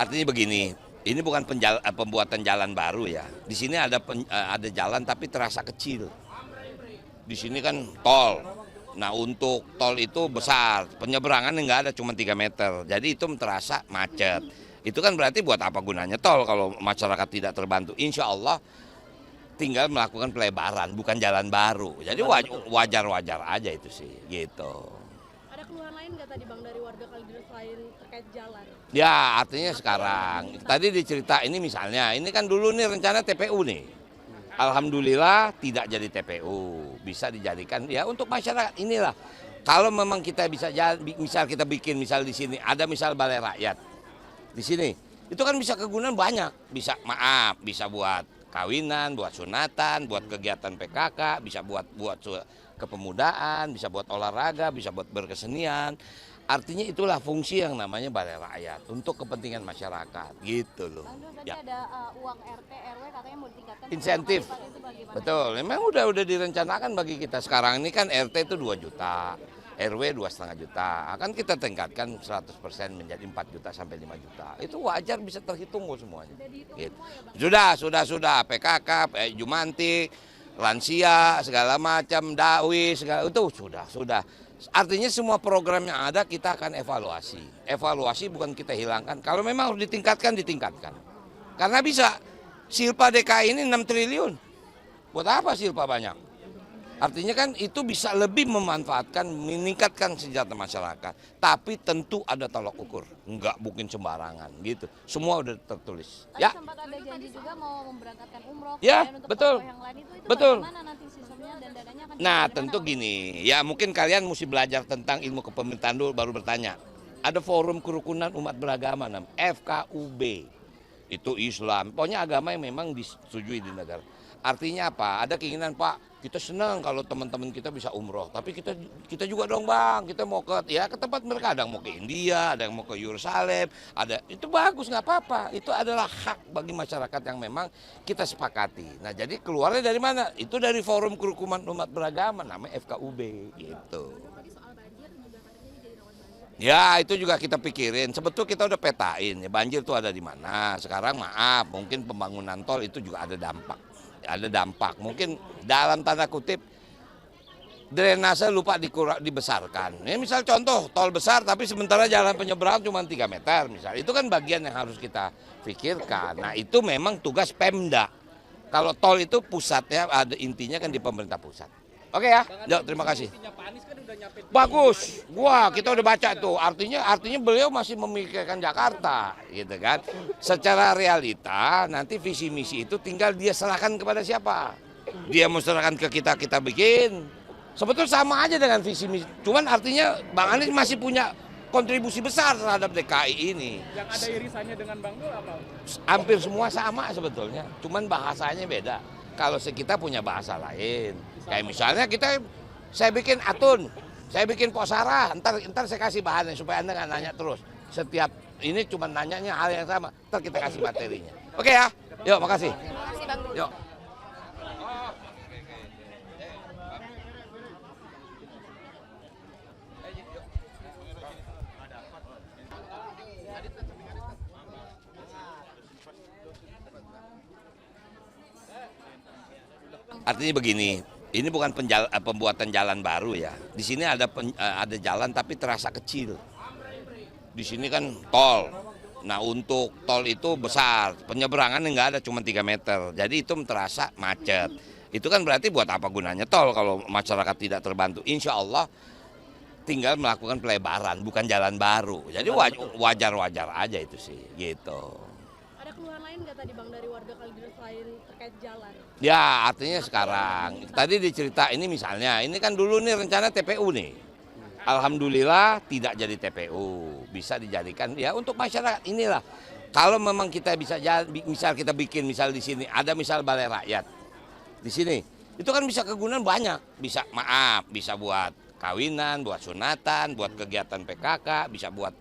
Artinya begini, ini bukan pembuatan jalan baru ya. Di sini ada jalan tapi terasa kecil. Di sini kan tol. Nah untuk tol itu besar, penyeberangan nggak ada, cuma 3 meter. Jadi itu terasa macet. Itu kan berarti buat apa gunanya tol kalau masyarakat tidak terbantu. Insya Allah tinggal melakukan pelebaran, bukan jalan baru. Jadi wajar-wajar aja itu sih, gitu. Ada keluhan lain nggak tadi Bang dari warga Kalideres selain terkait jalan? Ya artinya sekarang, tadi dicerita ini misalnya, ini kan dulu nih rencana TPU nih. Alhamdulillah tidak jadi TPU, bisa dijadikan ya untuk masyarakat inilah. Kalau memang kita bisa misal kita bikin misal di sini ada misal balai rakyat di sini, itu kan bisa kegunaan banyak, bisa buat kawinan, buat sunatan, buat kegiatan PKK, bisa buat kepemudaan, bisa buat olahraga, bisa buat berkesenian. Artinya itulah fungsi yang namanya balai rakyat untuk kepentingan masyarakat, gitu loh. Tadi Ya. ada uang RT, RW katanya mau ditingkatkan. Insentif. Itu bagaimana? Betul, memang udah direncanakan bagi kita. Sekarang ini kan RT itu 2 juta, RW 2,5 juta. Akan kita tingkatkan 100% menjadi 4 juta sampai 5 juta. Itu wajar, bisa terhitung kok semuanya. Gitu. Sudah. PKK, Jumantik, lansia, segala macam, dakwis, segala itu sudah. Artinya semua program yang ada kita akan evaluasi. Evaluasi bukan kita hilangkan. Kalau memang harus ditingkatkan. Karena bisa. Silpa DKI ini 6 triliun. Buat apa silpa banyak? Artinya kan itu bisa lebih memanfaatkan, meningkatkan sejahtera masyarakat. Tapi tentu ada tolak ukur. Enggak mungkin sembarangan gitu. Semua udah tertulis. Tadi Ya. sempat ada janji juga mau memberangkatkan umroh. Ya, kemudian untuk betul. tokoh yang lain itu Betul. bagaimana nanti sistemnya dan dananya akan Nah dibagaimana, tentu Bang? gini, ya mungkin kalian mesti belajar tentang ilmu kepemerintahan dulu baru bertanya. Ada Forum Kerukunan Umat Beragama, FKUB. Itu Islam, pokoknya agama yang memang disetujui di negara. Artinya apa? Ada keinginan Pak, kita senang kalau teman-teman kita bisa umroh. Tapi kita juga dong Bang, kita mau ke tempat mereka. Ada yang mau ke India, ada yang mau ke Yerusalem. Itu bagus, nggak apa-apa. Itu adalah hak bagi masyarakat yang memang kita sepakati. Nah jadi keluarnya dari mana? Itu dari Forum Kerukunan Umat Beragama, namanya FKUB gitu. Ya itu juga kita pikirin. Sebetulnya kita udah petain ya banjir itu ada di mana. Sekarang maaf, mungkin pembangunan tol itu juga ada dampak. Ada dampak. Mungkin dalam tanda kutip drainase lupa dibesarkan. Ini misal contoh tol besar tapi sementara jalan penyeberangan cuma 3 meter misal. Itu kan bagian yang harus kita pikirkan. Nah itu memang tugas Pemda. Kalau tol itu pusatnya ada intinya kan di pemerintah pusat. Oke ya, terima kasih. Bagus, kita udah baca tuh. Artinya beliau masih memikirkan Jakarta, gitu kan. Secara realita nanti visi misi itu tinggal dia serahkan kepada siapa. Dia mau serahkan ke kita bikin. Sebetulnya sama aja dengan visi misi. Cuman artinya Bang Anies masih punya kontribusi besar terhadap DKI ini. Yang ada irisannya dengan Bang Dul apa? Hampir semua sama sebetulnya, cuman bahasanya beda. Kalau kita punya bahasa lain, kayak misalnya saya bikin Atun, saya bikin Posara, ntar saya kasih bahannya supaya Anda nggak nanya terus. Setiap ini cuma nanyanya hal yang sama, ntar kita kasih materinya. Oke ya, yuk makasih. Terima kasih Bang Dul. Yuk. Artinya begini, ini bukan pembuatan jalan baru ya. Di sini ada jalan tapi terasa kecil. Di sini kan tol. Nah untuk tol itu besar, penyeberangan nggak ada, cuma 3 meter. Jadi itu terasa macet. Itu kan berarti buat apa gunanya tol kalau masyarakat tidak terbantu. Insya Allah tinggal melakukan pelebaran, bukan jalan baru. Jadi wajar-wajar aja itu sih, gitu. Ada keluhan lain nggak tadi Bang dari warga Kalideres selain terkait jalan? Ya artinya sekarang, tadi dicerita ini misalnya, ini kan dulu nih rencana TPU nih. Alhamdulillah tidak jadi TPU, bisa dijadikan ya untuk masyarakat inilah. Kalau memang kita bisa misal kita bikin misal di sini ada misal balai rakyat di sini, itu kan bisa kegunaan banyak, bisa buat kawinan, buat sunatan, buat kegiatan PKK, bisa buat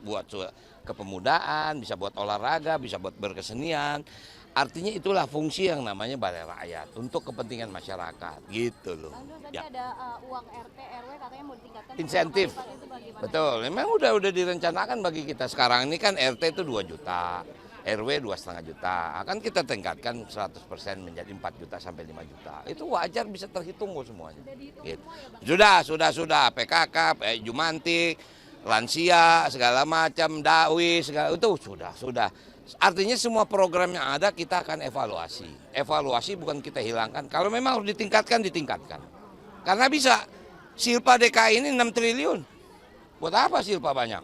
kepemudaan, bisa buat olahraga, bisa buat berkesenian. Artinya itulah fungsi yang namanya balai rakyat untuk kepentingan masyarakat, gitu loh. Bang Dul, tadi Ya. ada uang RT, RW katanya mau ditingkatkan. Insentif. Itu bagaimana? Betul, memang udah direncanakan bagi kita. Sekarang ini kan RT itu 2 juta, RW 2,5 juta. Akan kita tingkatkan 100% menjadi 4 juta sampai 5 juta. Itu wajar, bisa terhitung kok semuanya. Gitu. Sudah. PKK, Jumantik, lansia, segala macam, dakwis, segala itu sudah. Artinya semua program yang ada kita akan evaluasi. Evaluasi bukan kita hilangkan. Kalau memang harus ditingkatkan. Karena bisa. Silpa DKI ini 6 triliun. Buat apa silpa banyak?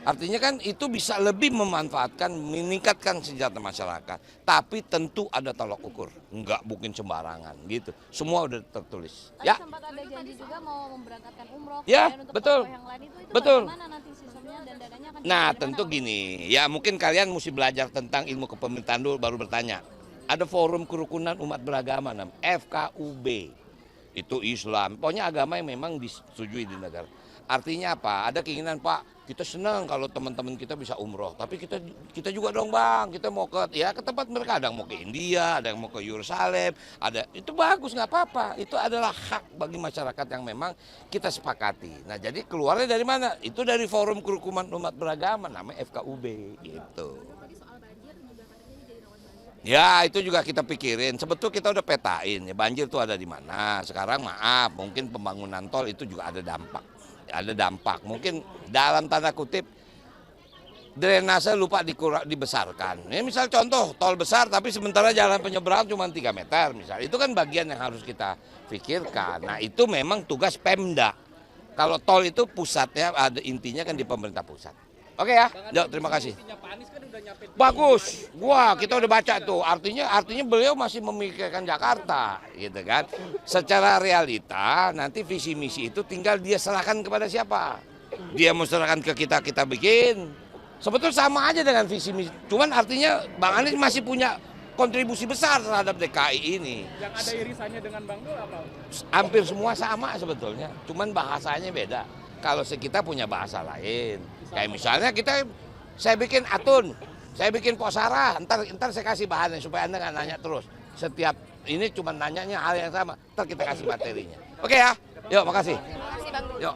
Artinya kan itu bisa lebih memanfaatkan, meningkatkan sejahtera masyarakat. Tapi tentu ada tolok ukur, nggak mungkin sembarangan gitu. Semua udah tertulis. Tadi Ya, sempat ada janji juga mau memberangkatkan umroh. Ya, kemudian untuk betul. tokoh yang lain itu Betul. bagaimana nanti sistemnya dan dananya akan nah dari tentu mana? gini, ya mungkin kalian mesti belajar tentang ilmu kepemerintahan dulu baru bertanya. Ada Forum Kerukunan Umat Beragama, FKUB. Itu Islam, pokoknya agama yang memang disetujui di negara. Artinya apa? Ada keinginan, Pak, kita senang kalau teman-teman kita bisa umroh. Tapi kita juga dong bang, kita mau ke tempat mereka. Ada yang mau ke India, ada yang mau ke Yerusalem. Itu bagus, nggak apa-apa. Itu adalah hak bagi masyarakat yang memang kita sepakati. Nah jadi keluarnya dari mana? Itu dari Forum Kerukunan Umat Beragama, namanya FKUB gitu. Ya itu juga kita pikirin. Sebetulnya kita udah petain ya banjir itu ada di mana. Sekarang maaf, mungkin pembangunan tol itu juga ada dampak. Mungkin dalam tanda kutip drainase lupa dibesarkan. Ini misal contoh tol besar tapi sementara jalan penyeberangan cuma 3 meter misal. Itu kan bagian yang harus kita pikirkan. Nah itu memang tugas Pemda. Kalau tol itu pusatnya ada intinya kan di pemerintah pusat. Oke ya, terima kasih. Bagus, kita udah baca tuh. Artinya beliau masih memikirkan Jakarta, gitu kan. Secara realita nanti visi misi itu tinggal dia serahkan kepada siapa. Dia mau serahkan ke kita bikin. Sebetulnya sama aja dengan visi misi. Cuman artinya Bang Anies masih punya kontribusi besar terhadap DKI ini. Yang ada irisannya dengan Bang Dul apa? Hampir semua sama sebetulnya, cuman bahasanya beda. Kalau kita punya bahasa lain, kayak misalnya saya bikin Atun, saya bikin Posara, ntar saya kasih bahannya supaya Anda nggak nanya terus. Setiap ini cuma nanyanya hal yang sama, ntar kita kasih materinya. Oke ya, yuk makasih. Terima kasih Bang Dul. Yuk.